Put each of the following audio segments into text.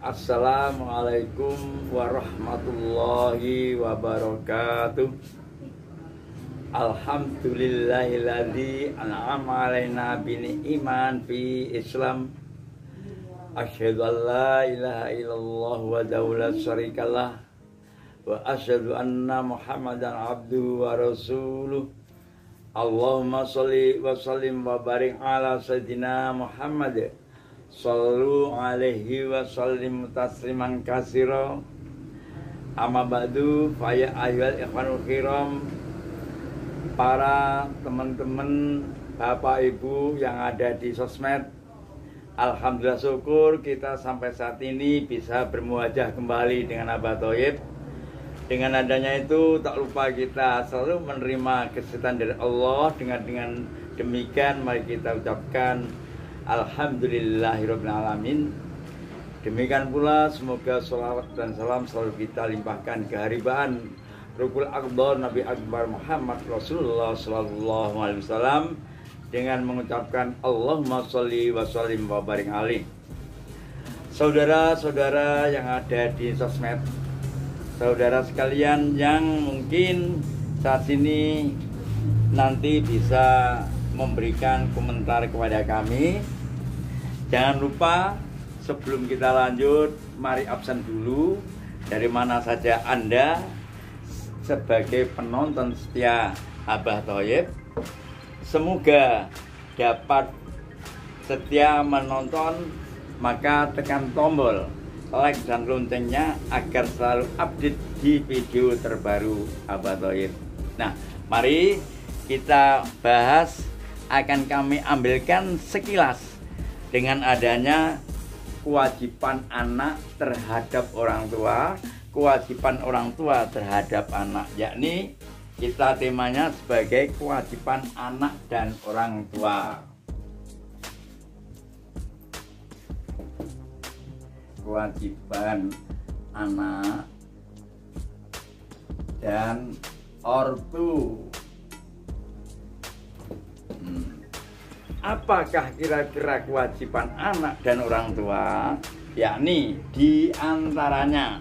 Assalamualaikum warahmatullahi wabarakatuh. Alhamdulillahilladzi an'ama alaina iman fi Islam. Asyhadu an la ilaha illallah wa la syarikalah wa asyhadu anna Muhammadan abduhu wa rasuluh. Allahumma sholli wa sallim wa barik ala sayyidina Muhammad. Sallu alaihi wa sallim tasliman katsira. Amma ba'du, fa ya ayyuhal ikhwanul kiram, para teman-teman, Bapak Ibu yang ada di sosmed. Alhamdulillah syukur kita sampai saat ini bisa bermuajah kembali dengan Abah Thoyib. Dengan adanya itu tak lupa kita selalu menerima kesehatan dari Allah. Dengan demikian mari kita ucapkan Alhamdulillahirabbil alamin. Demikian pula semoga sholawat dan salam selalu kita limpahkan ke haribaan Rukul Akbar Nabi Akbar Muhammad Rasulullah sallallahu alaihi wasallam dengan mengucapkan Allahumma sholli wa sallim wa barik alaihi. Saudara-saudara yang ada di sosmed, saudara sekalian yang mungkin saat ini nanti bisa memberikan komentar kepada kami, jangan lupa sebelum kita lanjut, mari absen dulu dari mana saja Anda sebagai penonton setia Abah Thoyib. Semoga dapat setia menonton, maka tekan tombol like dan loncengnya agar selalu update di video terbaru Abah Thoyib. Nah, mari kita bahas, akan kami ambilkan sekilas dengan adanya kewajiban anak terhadap orang tua, kewajiban orang tua terhadap anak, yakni kita temanya sebagai kewajiban anak dan orang tua. Kewajiban anak dan ortu. Apakah kira-kira kewajiban anak dan orang tua? Yakni di antaranya,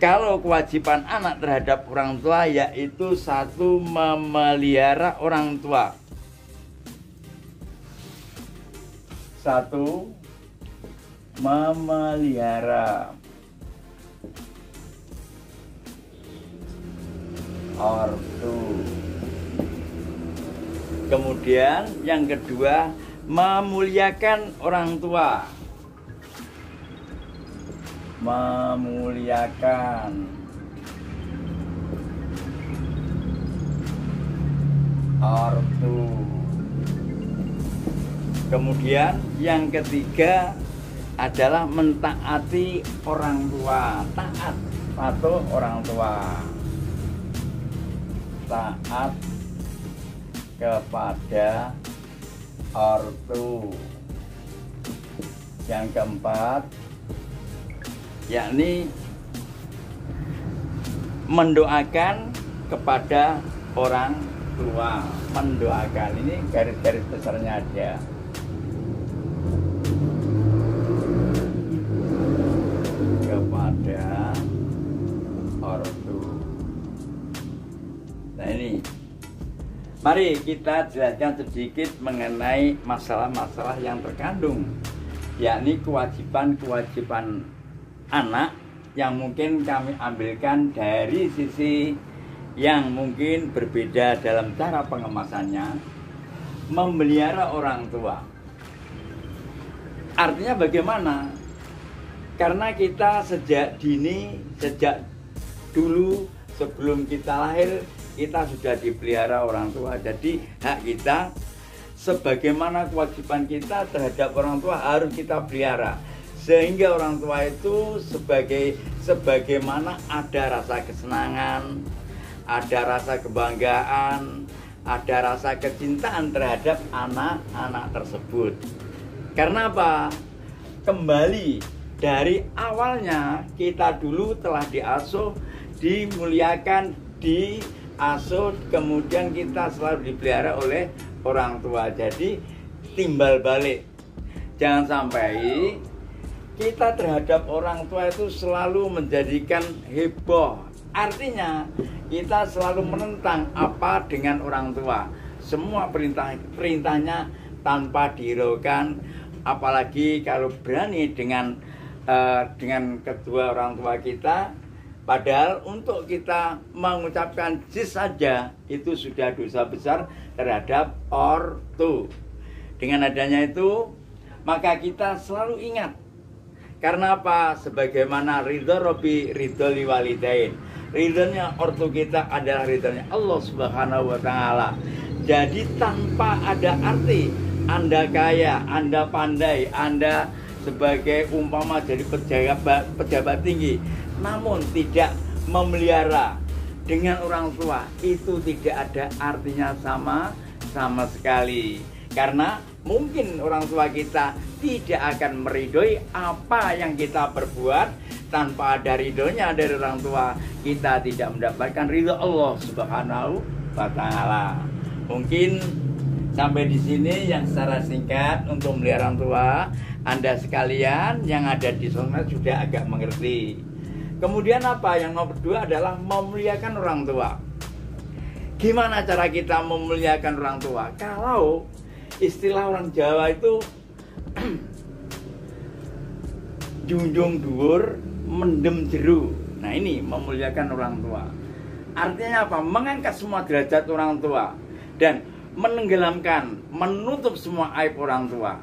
kalau kewajiban anak terhadap orang tua yaitu satu, memelihara orang tua. Satu, memelihara ortu. Kemudian yang kedua, memuliakan orang tua. Memuliakan ortu. Kemudian yang ketiga adalah mentaati orang tua. Taat patuh orang tua. Taat kepada ortu. Yang keempat, yakni mendoakan kepada orang tua. Mendoakan, ini garis-garis besarnya aja. Kepada ortu. Nah ini, mari kita jelaskan sedikit mengenai masalah-masalah yang terkandung, yakni kewajiban-kewajiban anak yang mungkin kami ambilkan dari sisi yang mungkin berbeda dalam cara pengemasannya. Memelihara orang tua artinya bagaimana? Karena kita sejak dini, sejak dulu sebelum kita lahir, kita sudah dipelihara orang tua. Jadi hak kita sebagaimana kewajiban kita terhadap orang tua harus kita pelihara, sehingga orang tua itu sebagaimana ada rasa kesenangan, ada rasa kebanggaan, ada rasa kecintaan terhadap anak-anak tersebut. Karena apa? Kembali dari awalnya kita dulu telah diasuh, dimuliakan, diasuh, kemudian kita selalu dipelihara oleh orang tua. Jadi timbal balik, jangan sampai kita terhadap orang tua itu selalu menjadikan heboh. Artinya kita selalu menentang apa dengan orang tua. Semua perintahnya tanpa dihiraukan, apalagi kalau berani dengan kedua orang tua kita. Padahal untuk kita mengucapkan jis saja itu sudah dosa besar terhadap ortu. Dengan adanya itu, maka kita selalu ingat. Karena apa? Sebagaimana ridho Rabbi ridho liwalidain. Ridhonya ortu kita adalah ridhonya Allah Subhanahu wa Ta'ala. Jadi tanpa ada arti Anda kaya, Anda pandai, Anda sebagai umpama jadi pejabat tinggi, namun tidak memelihara dengan orang tua, itu tidak ada artinya sama sekali. Karena mungkin orang tua kita tidak akan meridhoi apa yang kita perbuat. Tanpa ada ridhonya dari orang tua, kita tidak mendapatkan ridho Allah Subhanahu wa Ta'ala. Mungkin sampai di sini yang secara singkat untuk memelihara orang tua. Anda sekalian yang ada di sana sudah agak mengerti. Kemudian apa? Yang nomor 2 adalah memuliakan orang tua. Gimana cara kita memuliakan orang tua? Kalau istilah orang Jawa itu junjung dhuwur, mendem jeru. Nah, ini memuliakan orang tua. Artinya apa? Mengangkat semua derajat orang tua dan menenggelamkan, menutup semua aib orang tua.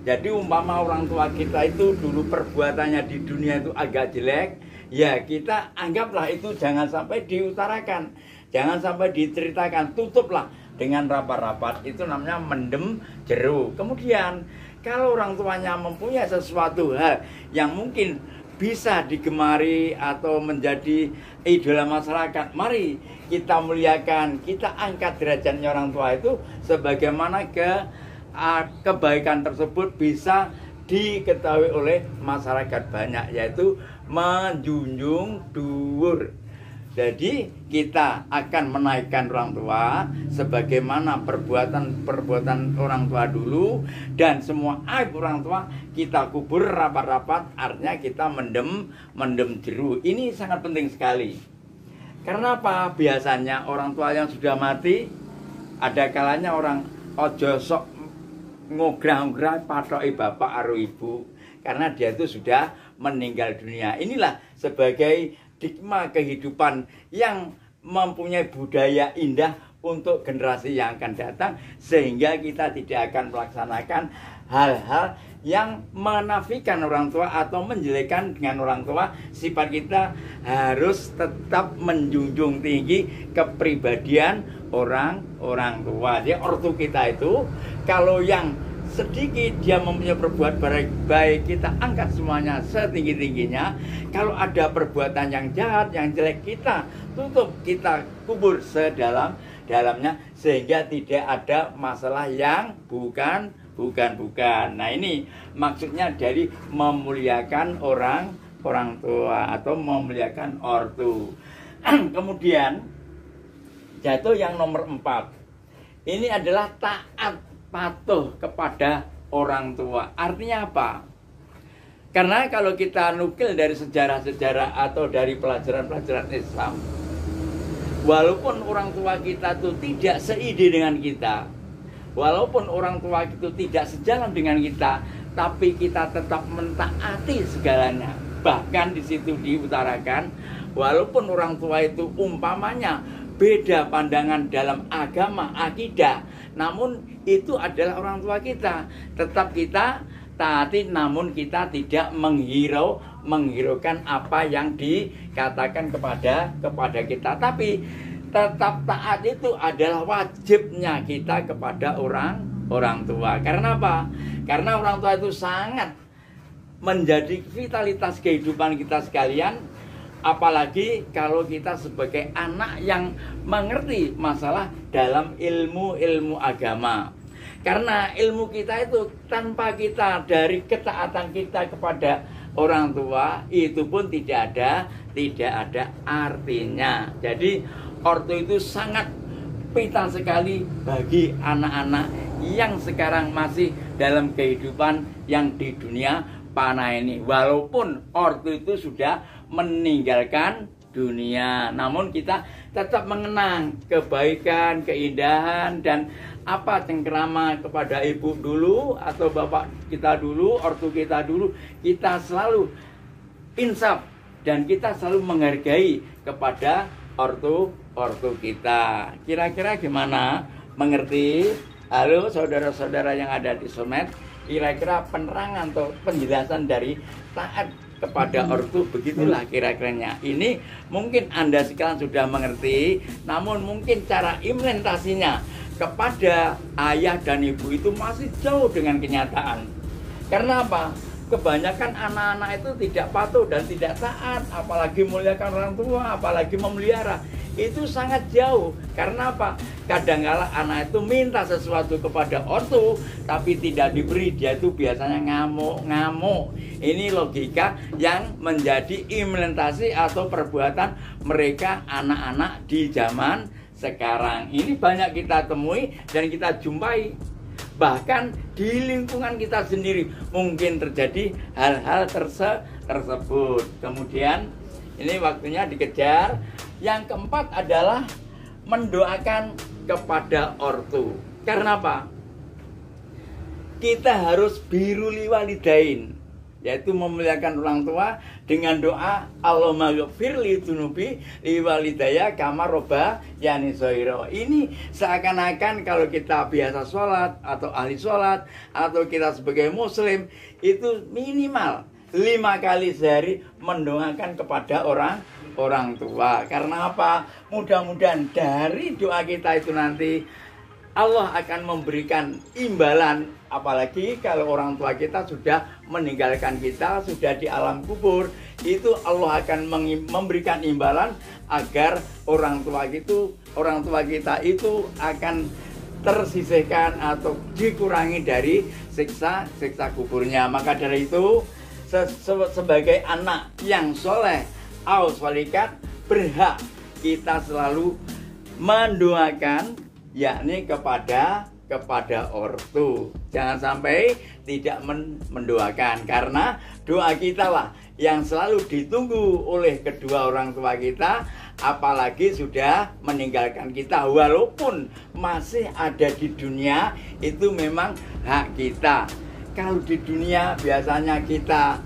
Jadi umpama orang tua kita itu dulu perbuatannya di dunia itu agak jelek, ya kita anggaplah itu jangan sampai diutarakan, jangan sampai diceritakan, tutuplah dengan rapat-rapat. Itu namanya mendem jeru. Kemudian kalau orang tuanya mempunyai sesuatu hal yang mungkin bisa digemari atau menjadi idola masyarakat, mari kita muliakan, kita angkat derajatnya orang tua itu sebagaimana kebaikan tersebut bisa diketahui oleh masyarakat banyak, yaitu menjunjung dhuwur. Jadi kita akan menaikkan orang tua sebagaimana perbuatan orang tua dulu, dan semua aib orang tua kita kubur rapat-rapat. Artinya kita mendem jeru. Ini sangat penting sekali. Karena apa? Biasanya orang tua yang sudah mati, ada kalanya orang ojo sok ngograh-ngograh patoki bapak karo ibu, karena dia itu sudah meninggal dunia. Inilah sebagai stigma kehidupan yang mempunyai budaya indah untuk generasi yang akan datang, sehingga kita tidak akan melaksanakan hal-hal yang menafikan orang tua atau menjelekkan dengan orang tua. Sifat kita harus tetap menjunjung tinggi kepribadian orang tua. Jadi ortu kita itu kalau yang sedikit dia mempunyai perbuatan baik, kita angkat semuanya setinggi-tingginya. Kalau ada perbuatan yang jahat, yang jelek, kita tutup, kita kubur sedalam-dalamnya, sehingga tidak ada masalah yang bukan. Nah, ini maksudnya dari memuliakan orang tua atau memuliakan ortu. Kemudian jatuh yang nomor 4. Ini adalah taat patuh kepada orang tua. Artinya apa? Karena kalau kita nukil dari sejarah-sejarah atau dari pelajaran-pelajaran Islam, walaupun orang tua kita itu tidak seide dengan kita, walaupun orang tua itu tidak sejalan dengan kita, tapi kita tetap mentaati segalanya. Bahkan di situ diutarakan, walaupun orang tua itu umpamanya beda pandangan dalam agama, akidah, namun itu adalah orang tua kita, tetap kita taati, namun kita tidak menghiraukan apa yang dikatakan kepada kita. Tapi tetap taat itu adalah wajibnya kita kepada orang tua. Karena apa? Karena orang tua itu sangat menjadi vitalitas kehidupan kita sekalian. Apalagi kalau kita sebagai anak yang mengerti masalah dalam ilmu agama. Karena ilmu kita itu tanpa kita dari ketaatan kita kepada orang tua, itu pun tidak ada artinya. Jadi ortu itu sangat vital sekali bagi anak-anak yang sekarang masih dalam kehidupan yang di dunia panah ini. Walaupun ortu itu sudah meninggalkan dunia, namun kita tetap mengenang kebaikan, keindahan, dan apa cengkerama kepada ibu dulu atau bapak kita dulu, ortu kita dulu. Kita selalu insaf dan kita selalu menghargai kepada ortu kita. Kira-kira gimana? Mengerti? Halo saudara-saudara yang ada di Somet, kira-kira penerangan atau penjelasan dari taat kepada ortu begitulah kira-kiranya. Ini mungkin Anda sekarang sudah mengerti, namun mungkin cara implementasinya kepada ayah dan ibu itu masih jauh dengan kenyataan. Karena apa? Kebanyakan anak-anak itu tidak patuh dan tidak taat, apalagi muliakan orang tua, apalagi memelihara. Itu sangat jauh. Karena apa? Kadang-kala anak itu minta sesuatu kepada ortu tapi tidak diberi, dia itu biasanya ngamuk-ngamuk. Ini logika yang menjadi implementasi atau perbuatan mereka anak-anak di zaman sekarang. Ini banyak kita temui dan kita jumpai. Bahkan di lingkungan kita sendiri mungkin terjadi hal-hal tersebut. Kemudian ini waktunya dikejar. Yang keempat adalah mendoakan kepada ortu. Karena apa? Kita harus birrul walidain, yaitu memuliakan orang tua dengan doa Allahumma ghfirli dzunubi liwalidayya kama rabbayani shaghira. Ini seakan-akan kalau kita biasa sholat atau ahli sholat atau kita sebagai muslim itu minimal 5 kali sehari mendoakan kepada orang tua. Karena apa? Mudah-mudahan dari doa kita itu nanti Allah akan memberikan imbalan. Apalagi kalau orang tua kita sudah meninggalkan kita, sudah di alam kubur, itu Allah akan memberikan imbalan agar orang tua kita itu akan tersisihkan atau dikurangi dari siksa kuburnya. Maka dari itu sebagai anak yang soleh au sholikat, berhak kita selalu mendoakan, yakni kepada ortu. Jangan sampai tidak mendoakan, karena doa kita lah yang selalu ditunggu oleh kedua orang tua kita, apalagi sudah meninggalkan kita. Walaupun masih ada di dunia, itu memang hak kita. Kalau di dunia biasanya kita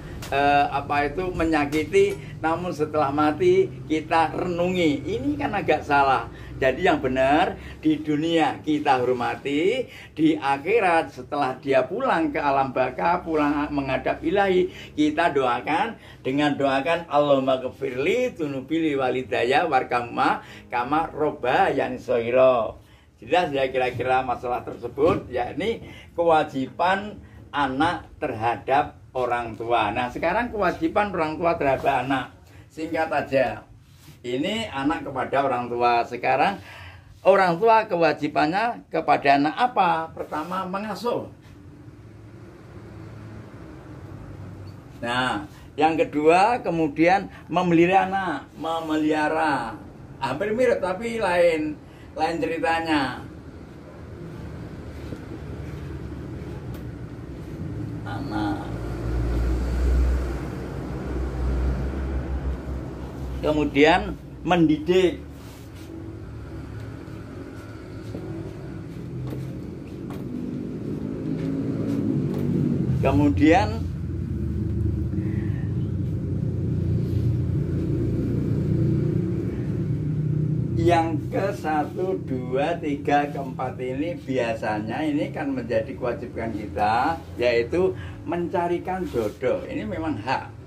menyakiti, namun setelah mati kita renungi. Ini kan agak salah. Jadi yang benar, di dunia kita hormati, di akhirat setelah dia pulang ke alam baka, pulang menghadap ilahi, kita doakan dengan doakan Allahumma ghfirli dzunubi liwalidayya warhamhuma kama rabbayani shaghira. Jelas ya kira-kira masalah tersebut, yakni kewajiban anak terhadap orang tua. Nah, sekarang kewajiban orang tua terhadap anak. Singkat aja. Ini anak kepada orang tua. Sekarang orang tua kewajibannya kepada anak apa? Pertama, mengasuh. Nah, yang kedua kemudian memelihara. Hampir mirip tapi lain ceritanya. Anak. Kemudian mendidik. Kemudian yang ke-1, 2, 3, ke-4 ini biasanya ini kan menjadi kewajiban kita, yaitu mencarikan jodoh. Ini memang hak.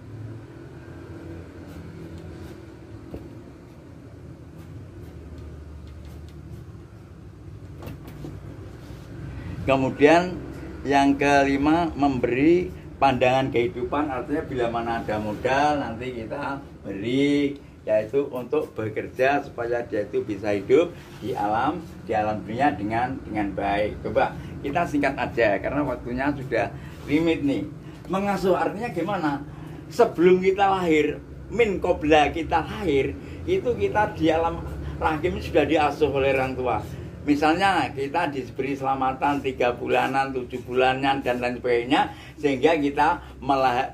Kemudian yang kelima, memberi pandangan kehidupan. Artinya bila mana ada modal nanti kita beri, yaitu untuk bekerja supaya dia itu bisa hidup di alam dunia dengan baik. Coba kita singkat aja karena waktunya sudah limit nih. Mengasuh artinya gimana? Sebelum kita lahir, min qabla kita lahir, itu kita di alam rahim sudah diasuh oleh orang tua. Misalnya kita diberi selamatan 3 bulanan, 7 bulanan dan lain sebagainya, sehingga kita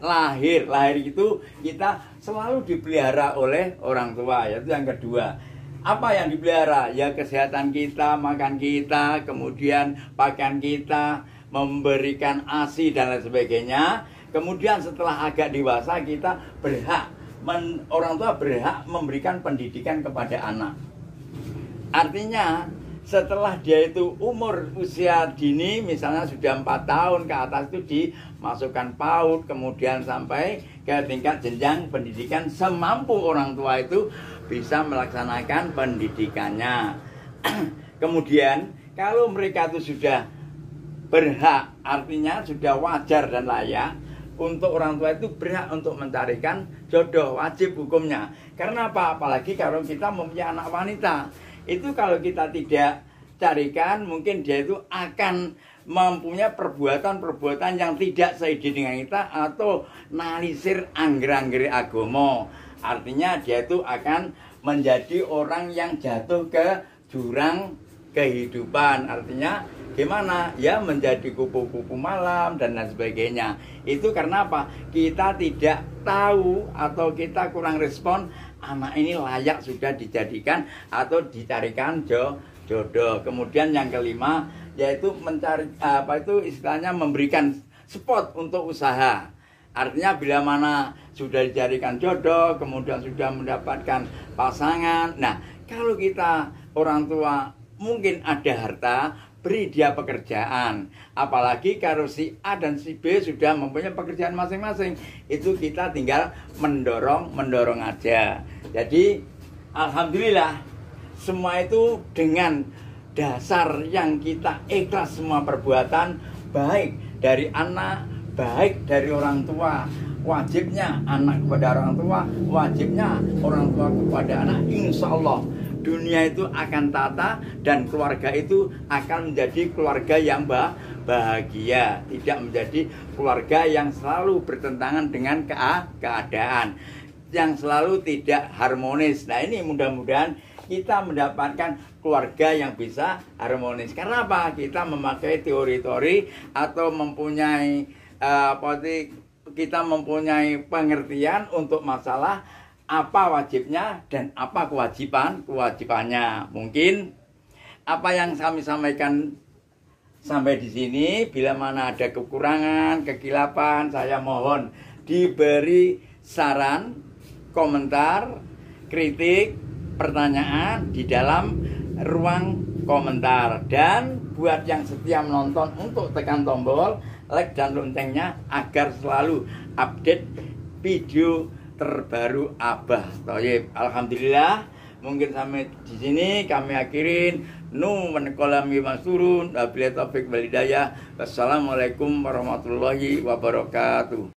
lahir itu kita selalu dipelihara oleh orang tua. Yaitu yang kedua. Apa yang dipelihara? Ya kesehatan kita, makan kita, kemudian pakaian kita, memberikan ASI dan lain sebagainya. Kemudian setelah agak dewasa kita orang tua berhak memberikan pendidikan kepada anak. Artinya setelah dia itu usia dini, misalnya sudah 4 tahun ke atas, itu dimasukkan PAUD, kemudian sampai ke tingkat jenjang pendidikan semampu orang tua itu bisa melaksanakan pendidikannya. Kemudian kalau mereka itu sudah berhak, artinya sudah wajar dan layak, untuk orang tua itu berhak untuk mencarikan jodoh, wajib hukumnya. Karena apa? Apalagi kalau kita mempunyai anak wanita, itu kalau kita tidak carikan, mungkin dia itu akan mempunyai perbuatan-perbuatan yang tidak seide dengan kita, atau nalisir angger-angger agomo. Artinya dia itu akan menjadi orang yang jatuh ke jurang kehidupan. Artinya gimana? Ya menjadi kupu-kupu malam dan lain sebagainya. Itu karena apa? Kita tidak tahu atau kita kurang respon, anak ini layak sudah dijadikan atau dicarikan jodoh. Kemudian yang kelima yaitu mencari istilahnya memberikan support untuk usaha. Artinya bila mana sudah dicarikan jodoh, kemudian sudah mendapatkan pasangan. Nah, kalau kita orang tua mungkin ada harta, beri dia pekerjaan. Apalagi kalau si A dan si B sudah mempunyai pekerjaan masing-masing, itu kita tinggal mendorong aja. Jadi alhamdulillah semua itu dengan dasar yang kita ikhlas semua perbuatan, baik dari anak, baik dari orang tua. Wajibnya anak kepada orang tua, wajibnya orang tua kepada anak. Insya Allah dunia itu akan tata dan keluarga itu akan menjadi keluarga yang bahagia, tidak menjadi keluarga yang selalu bertentangan dengan keadaan, yang selalu tidak harmonis. Nah, ini mudah-mudahan kita mendapatkan keluarga yang bisa harmonis. Karena apa? Kita memakai teori-teori atau mempunyai kita mempunyai pengertian untuk masalah apa wajibnya dan apa kewajibannya. Mungkin apa yang kami sampaikan sampai di sini, bila mana ada kekurangan, kekilapan, saya mohon diberi saran, komentar, kritik, pertanyaan di dalam ruang komentar. Dan buat yang setia menonton, untuk tekan tombol like dan loncengnya agar selalu update video terbaru Abah Thoyib. Alhamdulillah, mungkin sampai di sini kami akhirin. Nu menkolami masurun. Wabillahi taufik wal hidayah. Wassalamualaikum warahmatullahi wabarakatuh.